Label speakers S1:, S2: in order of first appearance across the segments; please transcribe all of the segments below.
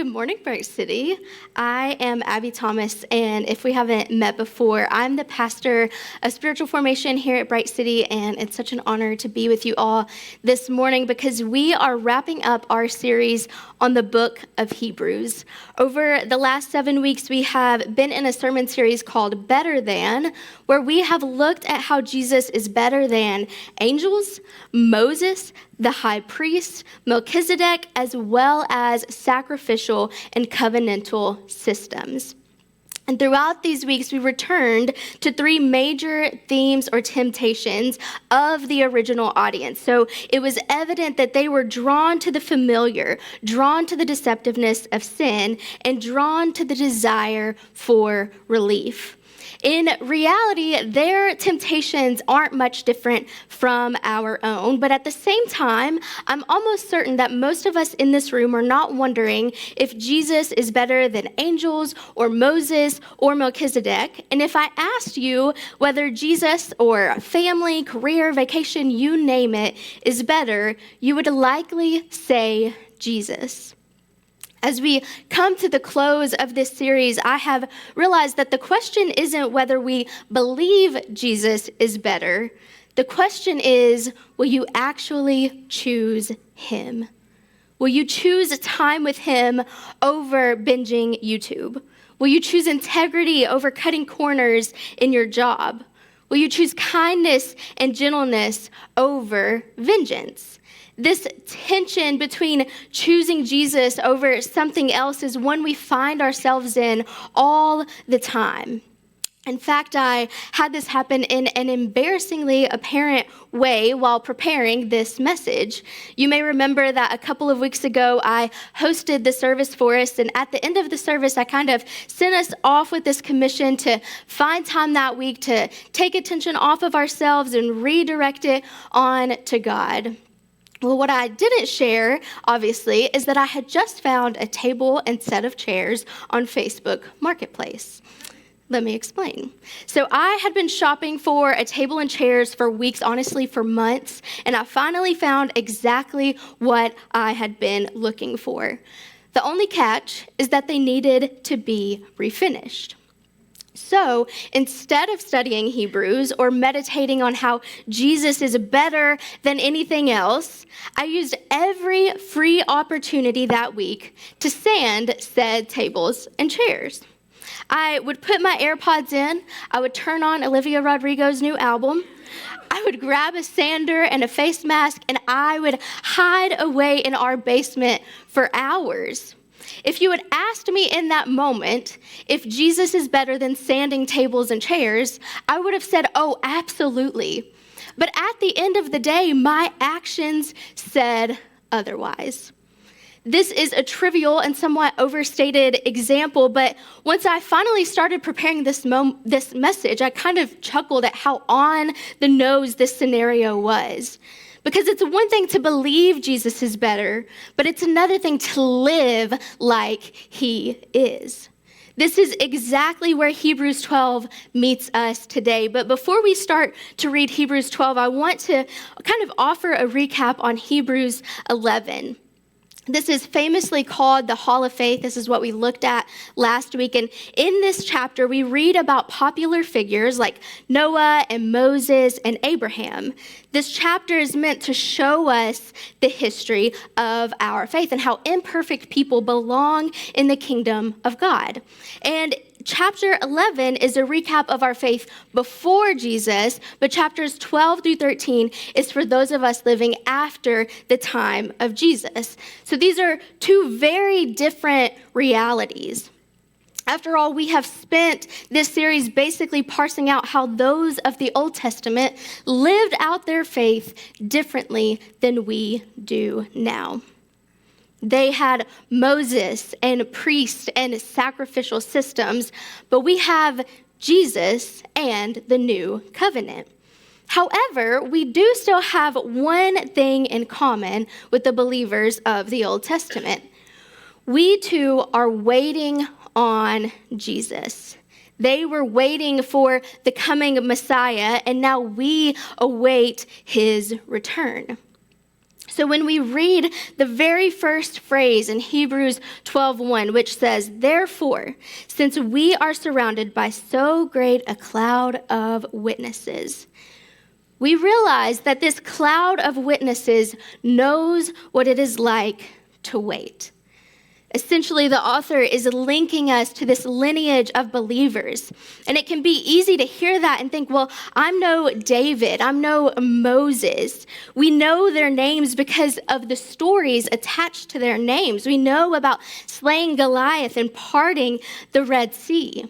S1: Good morning, Bright City. I am Abbie Thomas, and if we haven't met before, I'm the pastor of spiritual formation here at Bright City, and it's such an honor to be with you all this morning because we are wrapping up our series on the book of Hebrews. Over the last 7 weeks, we have been in a sermon series called Better Than, where we have looked at how Jesus is better than angels, Moses, the high priest, Melchizedek, as well as sacrificial and covenantal systems. And throughout these weeks, we returned to three major themes or temptations of the original audience. So it was evident that they were drawn to the familiar, drawn to the deceptiveness of sin, and drawn to the desire for relief. In reality, their temptations aren't much different from our own, but at the same time, I'm almost certain that most of us in this room are not wondering if Jesus is better than angels or Moses or Melchizedek. And if I asked you whether Jesus or family, career, vacation, you name it, is better, you would likely say Jesus. As we come to the close of this series, I have realized that the question isn't whether we believe Jesus is better. The question is, will you actually choose him? Will you choose time with him over binging YouTube? Will you choose integrity over cutting corners in your job? Will you choose kindness and gentleness over vengeance? This tension between choosing Jesus over something else is one we find ourselves in all the time. In fact, I had this happen in an embarrassingly apparent way while preparing this message. You may remember that a couple of weeks ago, I hosted the service for us, and at the end of the service, I kind of sent us off with this commission to find time that week to take attention off of ourselves and redirect it on to God. Well, what I didn't share, obviously, is that I had just found a table and set of chairs on Facebook Marketplace. Let me explain. So I had been shopping for a table and chairs for weeks, honestly, for months, and I finally found exactly what I had been looking for. The only catch is that they needed to be refinished. So instead of studying Hebrews or meditating on how Jesus is better than anything else, I used every free opportunity that week to sand said tables and chairs. I would put my AirPods in, I would turn on Olivia Rodrigo's new album, I would grab a sander and a face mask, and I would hide away in our basement for hours. If you had asked me in that moment if Jesus is better than sanding tables and chairs, I would have said, oh, absolutely. But at the end of the day, my actions said otherwise. This is a trivial and somewhat overstated example, but once I finally started preparing this message, I kind of chuckled at how on the nose this scenario was. Because it's one thing to believe Jesus is better, but it's another thing to live like he is. This is exactly where Hebrews 12 meets us today. But before we start to read Hebrews 12, I want to kind of offer a recap on Hebrews 11. This is famously called the Hall of Faith. This is what we looked at last week. And in this chapter, we read about popular figures like Noah and Moses and Abraham. This chapter is meant to show us the history of our faith and how imperfect people belong in the kingdom of God. And chapter 11 is a recap of our faith before Jesus, but chapters 12 through 13 is for those of us living after the time of Jesus. So these are two very different realities. After all, we have spent this series basically parsing out how those of the Old Testament lived out their faith differently than we do now. They had Moses and priests and sacrificial systems, but we have Jesus and the new covenant. However, we do still have one thing in common with the believers of the Old Testament. We too are waiting on Jesus. They were waiting for the coming Messiah, and now we await his return. So when we read the very first phrase in Hebrews 12:1, which says, "Therefore, since we are surrounded by so great a cloud of witnesses," we realize that this cloud of witnesses knows what it is like to wait. Essentially, the author is linking us to this lineage of believers. And it can be easy to hear that and think, well, I'm no David, I'm no Moses. We know their names because of the stories attached to their names. We know about slaying Goliath and parting the Red Sea.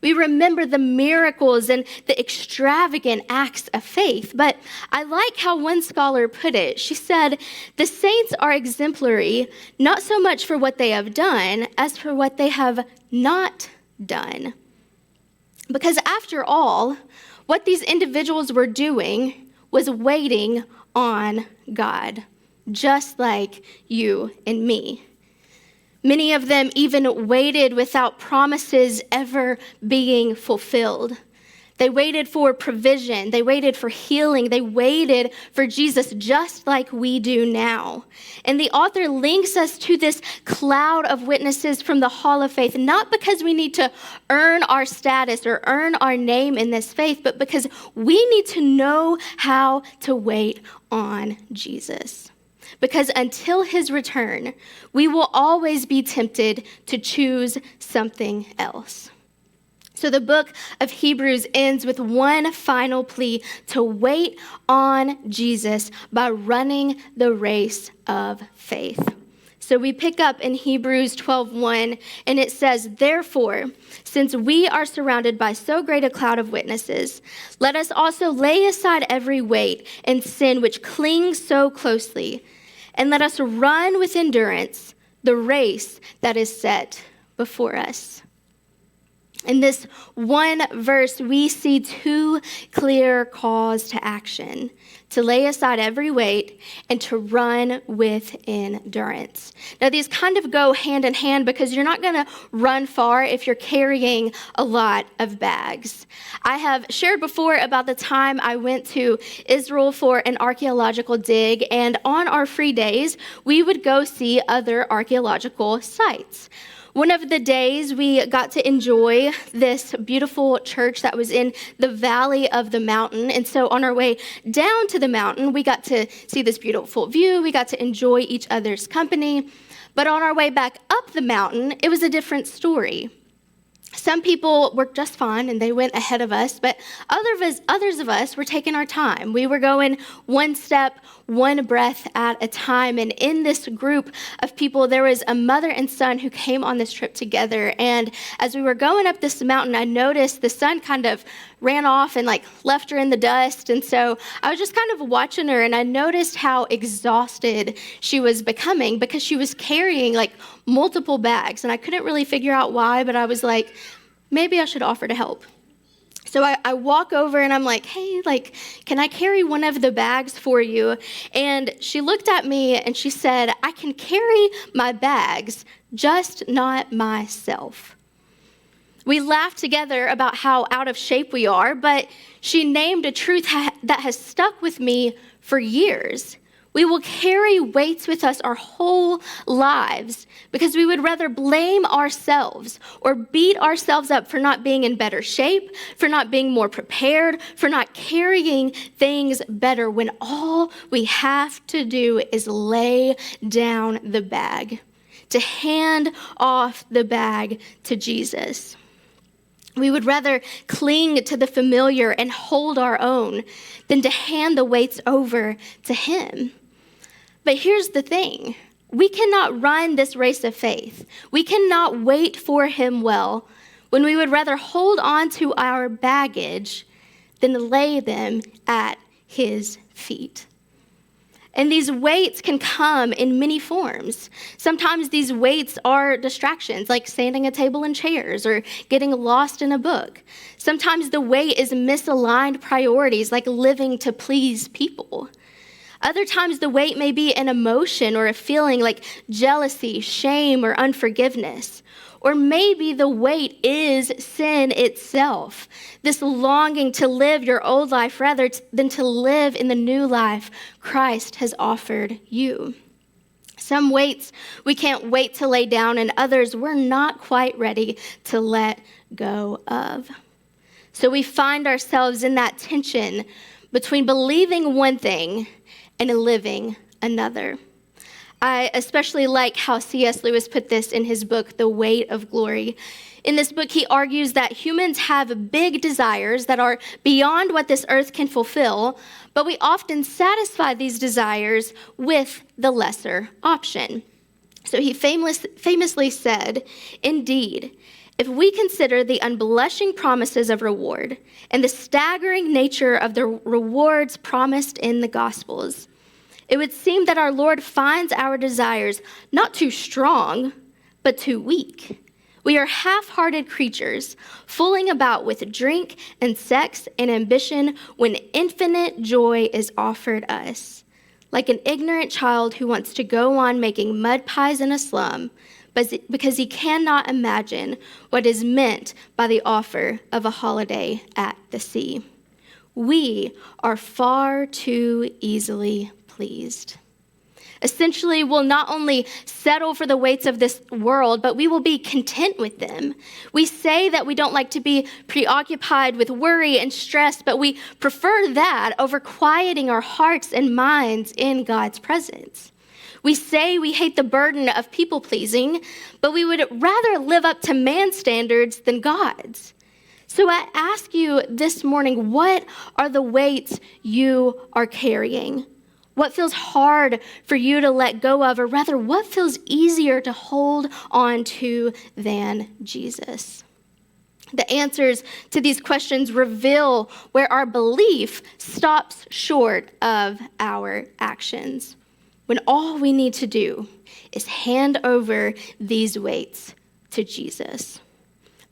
S1: We remember the miracles and the extravagant acts of faith. But I like how one scholar put it. She said, the saints are exemplary, not so much for what they have done as for what they have not done. Because after all, what these individuals were doing was waiting on God, just like you and me. Many of them even waited without promises ever being fulfilled. They waited for provision. They waited for healing. They waited for Jesus just like we do now. And the author links us to this cloud of witnesses from the Hall of Faith, not because we need to earn our status or earn our name in this faith, but because we need to know how to wait on Jesus. Because until his return, we will always be tempted to choose something else. So the book of Hebrews ends with one final plea to wait on Jesus by running the race of faith. So we pick up in Hebrews 12:1, and it says, "Therefore, since we are surrounded by so great a cloud of witnesses, let us also lay aside every weight and sin which clings so closely, and let us run with endurance the race that is set before us." In this one verse, we see two clear calls to action: to lay aside every weight and to run with endurance. Now, these kind of go hand in hand because you're not going to run far if you're carrying a lot of bags. I have shared before about the time I went to Israel for an archaeological dig, and on our free days, we would go see other archaeological sites. One of the days we got to enjoy this beautiful church that was in the valley of the mountain. And so on our way down to the mountain, we got to see this beautiful view. We got to enjoy each other's company. But on our way back up the mountain, it was a different story. Some people were just fine and they went ahead of us, but others of us were taking our time. We were going one step, one breath at a time. And in this group of people, there was a mother and son who came on this trip together. And as we were going up this mountain, I noticed the son kind of ran off and left her in the dust. And so I was just kind of watching her, and I noticed how exhausted she was becoming because she was carrying multiple bags. And I couldn't really figure out why, but I was like, maybe I should offer to help. So I walk over and I'm like, hey, can I carry one of the bags for you? And she looked at me and she said, I can carry my bags, just not myself. We laughed together about how out of shape we are, but she named a truth that has stuck with me for years. We will carry weights with us our whole lives because we would rather blame ourselves or beat ourselves up for not being in better shape, for not being more prepared, for not carrying things better, when all we have to do is lay down the bag, to hand off the bag to Jesus. We would rather cling to the familiar and hold our own than to hand the weights over to him. But here's the thing. We cannot run this race of faith. We cannot wait for him well when we would rather hold on to our baggage than lay them at his feet. And these weights can come in many forms. Sometimes these weights are distractions, like standing at table and chairs or getting lost in a book. Sometimes the weight is misaligned priorities, like living to please people. Other times the weight may be an emotion or a feeling like jealousy, shame, or unforgiveness. Or maybe the weight is sin itself, this longing to live your old life rather than to live in the new life Christ has offered you. Some weights we can't wait to lay down, and others we're not quite ready to let go of. So we find ourselves in that tension between believing one thing and living another. I especially like how C.S. Lewis put this in his book, The Weight of Glory. In this book, he argues that humans have big desires that are beyond what this earth can fulfill, but we often satisfy these desires with the lesser option. So he famously said, "Indeed, if we consider the unblushing promises of reward and the staggering nature of the rewards promised in the Gospels, it would seem that our Lord finds our desires not too strong, but too weak. We are half-hearted creatures, fooling about with drink and sex and ambition when infinite joy is offered us. Like an ignorant child who wants to go on making mud pies in a slum, but because he cannot imagine what is meant by the offer of a holiday at the sea. We are far too easily pleased." Essentially, we'll not only settle for the weights of this world, but we will be content with them. We say that we don't like to be preoccupied with worry and stress, but we prefer that over quieting our hearts and minds in God's presence. We say we hate the burden of people-pleasing, but we would rather live up to man's standards than God's. So I ask you this morning, what are the weights you are carrying? What feels hard for you to let go of, or rather, what feels easier to hold on to than Jesus? The answers to these questions reveal where our belief stops short of our actions, when all we need to do is hand over these weights to Jesus.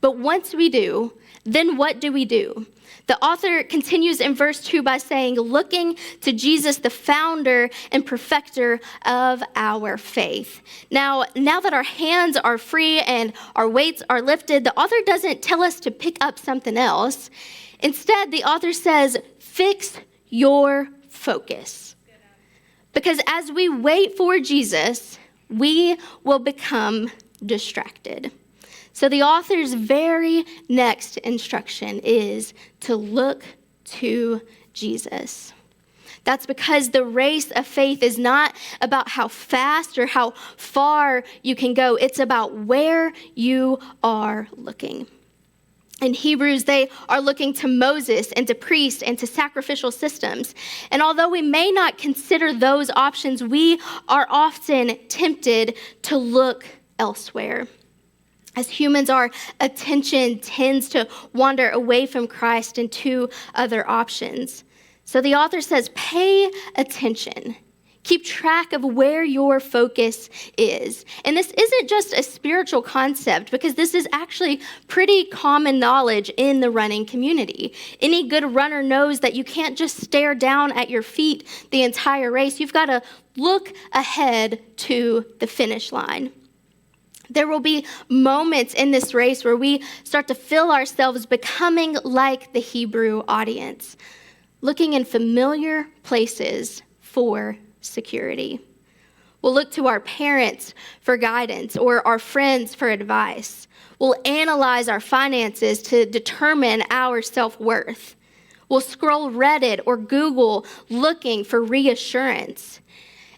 S1: But once we do, then what do we do? The author continues in verse 2 by saying, looking to Jesus, the founder and perfecter of our faith. Now that our hands are free and our weights are lifted, the author doesn't tell us to pick up something else. Instead, the author says, fix your focus. Because as we wait for Jesus, we will become distracted. So the author's very next instruction is to look to Jesus. That's because the race of faith is not about how fast or how far you can go. It's about where you are looking. In Hebrews, they are looking to Moses and to priests and to sacrificial systems. And although we may not consider those options, we are often tempted to look elsewhere. As humans, our attention tends to wander away from Christ and to other options. So the author says, pay attention. Keep track of where your focus is. And this isn't just a spiritual concept, because this is actually pretty common knowledge in the running community. Any good runner knows that you can't just stare down at your feet the entire race. You've got to look ahead to the finish line. There will be moments in this race where we start to feel ourselves becoming like the Hebrew audience, looking in familiar places for security. We'll look to our parents for guidance or our friends for advice. We'll analyze our finances to determine our self-worth. We'll scroll Reddit or Google looking for reassurance.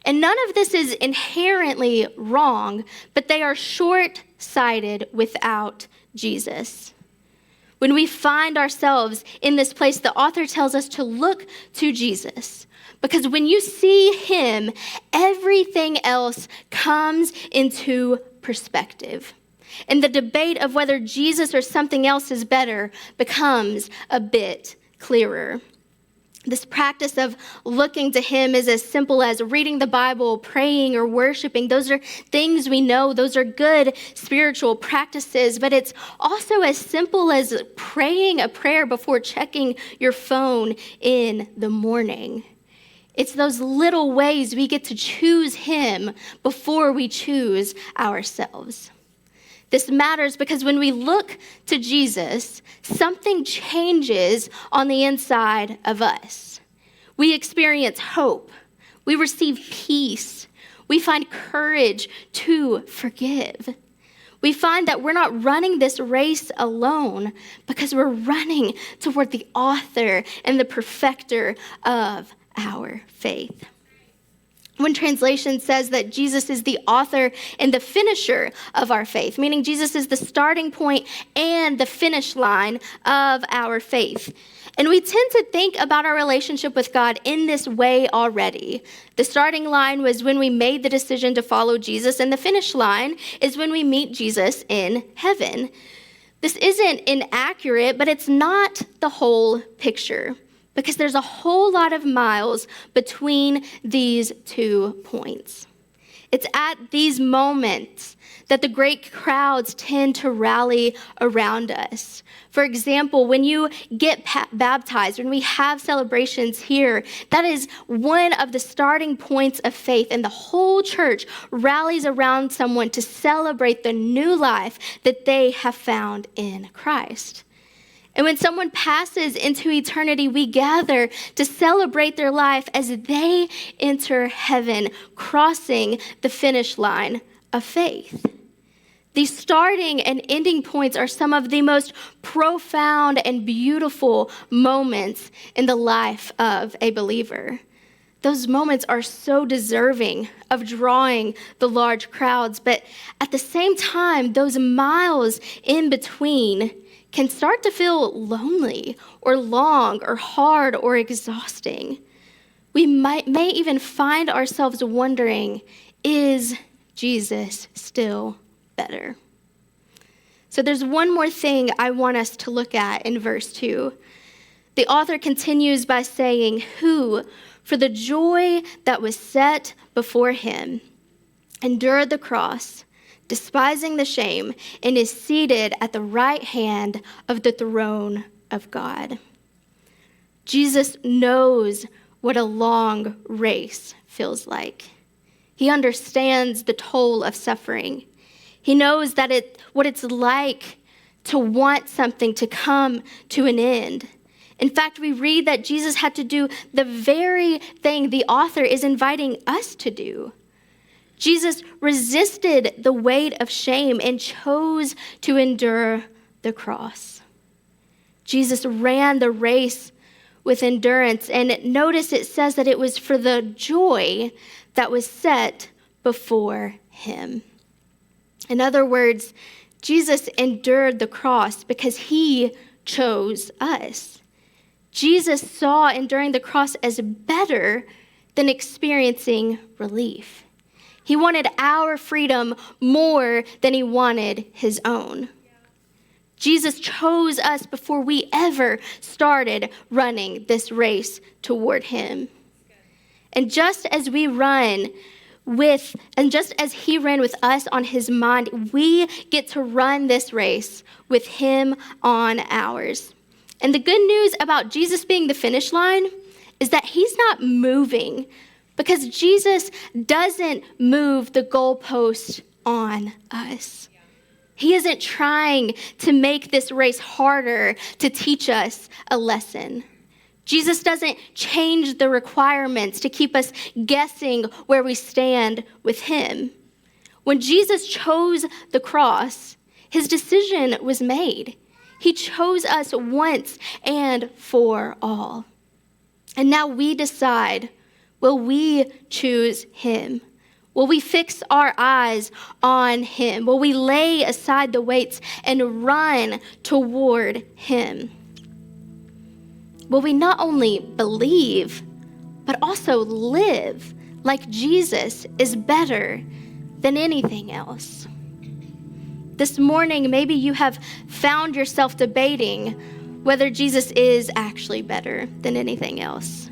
S1: And none of this is inherently wrong, but they are short-sighted without Jesus. When we find ourselves in this place, the author tells us to look to Jesus, because when you see him, everything else comes into perspective. And the debate of whether Jesus or something else is better becomes a bit clearer. This practice of looking to him is as simple as reading the Bible, praying, or worshiping. Those are things we know. Those are good spiritual practices. But it's also as simple as praying a prayer before checking your phone in the morning. It's those little ways we get to choose him before we choose ourselves. This matters because when we look to Jesus, something changes on the inside of us. We experience hope. We receive peace. We find courage to forgive. We find that we're not running this race alone because we're running toward the author and the perfecter of our faith. One translation says that Jesus is the author and the finisher of our faith, meaning Jesus is the starting point and the finish line of our faith. And we tend to think about our relationship with God in this way already. The starting line was when we made the decision to follow Jesus, and the finish line is when we meet Jesus in heaven. This isn't inaccurate, but it's not the whole picture, because there's a whole lot of miles between these 2 points. It's at these moments that the great crowds tend to rally around us. For example, when you get baptized, when we have celebrations here, that is one of the starting points of faith, and the whole church rallies around someone to celebrate the new life that they have found in Christ. And when someone passes into eternity, we gather to celebrate their life as they enter heaven, crossing the finish line of faith. These starting and ending points are some of the most profound and beautiful moments in the life of a believer. Those moments are so deserving of drawing the large crowds, but at the same time, those miles in between can start to feel lonely or long or hard or exhausting. We may even find ourselves wondering, is Jesus still better? So there's one more thing I want us to look at in verse 2. The author continues by saying, who, for the joy that was set before him, endured the cross, despising the shame, and is seated at the right hand of the throne of God. Jesus knows what a long race feels like. He understands the toll of suffering. He knows that what it's like to want something to come to an end. In fact, we read that Jesus had to do the very thing the author is inviting us to do. Jesus resisted the weight of shame and chose to endure the cross. Jesus ran the race with endurance, and notice it says that it was for the joy that was set before him. In other words, Jesus endured the cross because he chose us. Jesus saw enduring the cross as better than experiencing relief. He wanted our freedom more than he wanted his own. Jesus chose us before we ever started running this race toward him. And just as he ran with us on his mind, we get to run this race with him on ours. And the good news about Jesus being the finish line is that he's not moving, because Jesus doesn't move the goalpost on us. He isn't trying to make this race harder to teach us a lesson. Jesus doesn't change the requirements to keep us guessing where we stand with him. When Jesus chose the cross, his decision was made. He chose us once and for all. And now we decide, will we choose him? Will we fix our eyes on him? Will we lay aside the weights and run toward him? Will we not only believe, but also live like Jesus is better than anything else? This morning, maybe you have found yourself debating whether Jesus is actually better than anything else.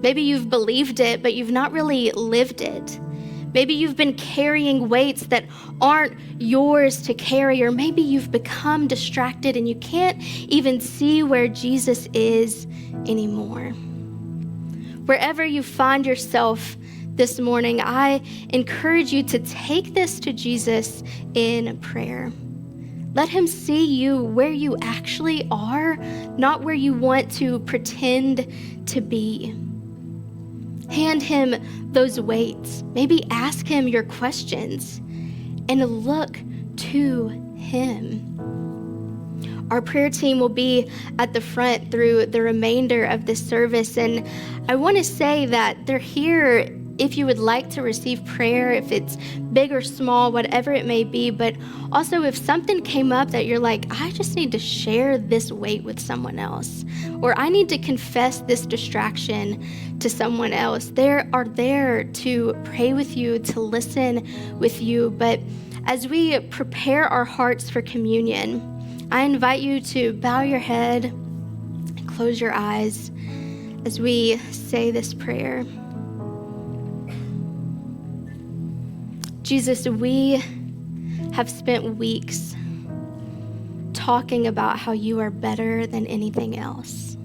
S1: Maybe you've believed it, but you've not really lived it. Maybe you've been carrying weights that aren't yours to carry, or maybe you've become distracted and you can't even see where Jesus is anymore. Wherever you find yourself this morning, I encourage you to take this to Jesus in prayer. Let him see you where you actually are, not where you want to pretend to be. Hand him those weights. Maybe ask him your questions and look to him. Our prayer team will be at the front through the remainder of this service, and I want to say that they're here if you would like to receive prayer, if it's big or small, whatever it may be, but also if something came up that you're like, I just need to share this weight with someone else, or I need to confess this distraction to someone else. They are there to pray with you, to listen with you. But as we prepare our hearts for communion, I invite you to bow your head and close your eyes as we say this prayer. Jesus, we have spent weeks talking about how you are better than anything else.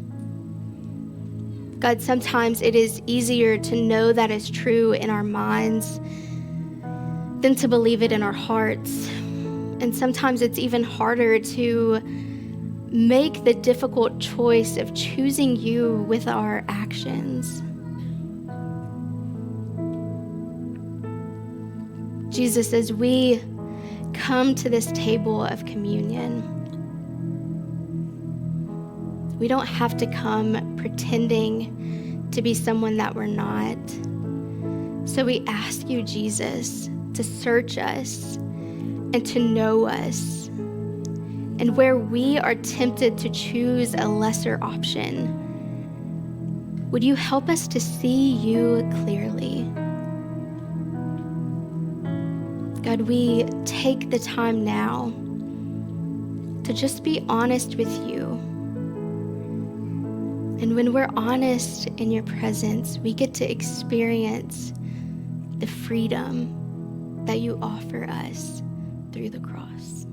S1: God, sometimes it is easier to know that is true in our minds than to believe it in our hearts. And sometimes it's even harder to make the difficult choice of choosing you with our actions. Jesus, as we come to this table of communion, we don't have to come pretending to be someone that we're not. So we ask you, Jesus, to search us and to know us. And where we are tempted to choose a lesser option, would you help us to see you clearly? God, we take the time now to just be honest with you. And when we're honest in your presence, we get to experience the freedom that you offer us through the cross.